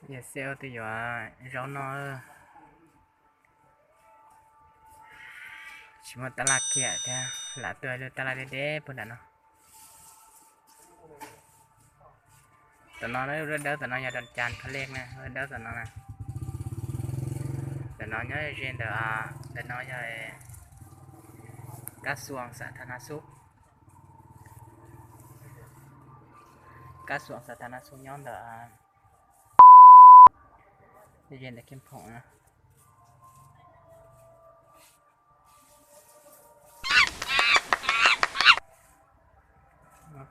giờ sale thì giờ rau nó chỉ một tala kia thế là tôi được tala để bữa nào tụi nó rất đỡ tụi nó nhà đàn tràn phải lên nè rất đỡ tụi nó nè tụi nó nhớ trên tụi nó nhớ cá xuồng xã thana súp cá xuồng xã thana súp nhóm đỡ trên để kiếm phụng nè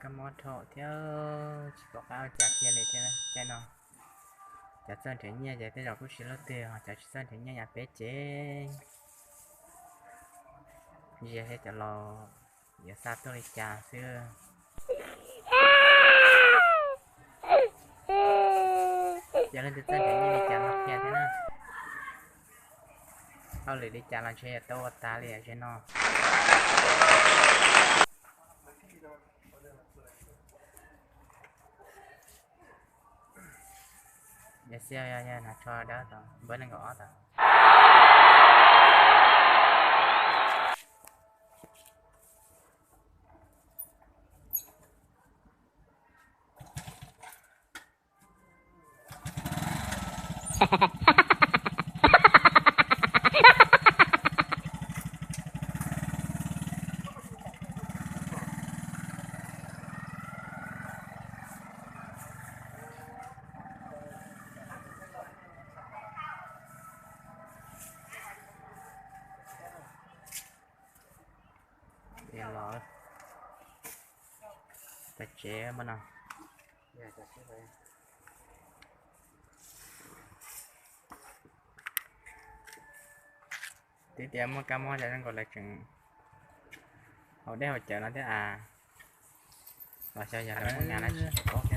cái món thọ theo chỉ có áo chả kia này thế này cái nó chả sơn thế nhẹ vậy thế rồi cũng chỉ là tiền hoặc chả sơn thế nhẹ nhà bé chế giờ hết chả lo giờ sao tôi chả xưa giờ lên từ sơn thế nhẹ chả mặc kia thế nàoเอาเลยดิจารันเชียโตตาเลยใช่เนาะอย่าเสียอย่านะชอได้ต่อเบิ้ลนั่งก็อ๋อต่อเดี๋ยวรอแต่เจ๊มันอ่ะอยากจะเชื่อไปtí tiệm mua cam hoa cho nên gọi là chừng họ đeo chợ nó thế à và sao giờ là một ngàn nó có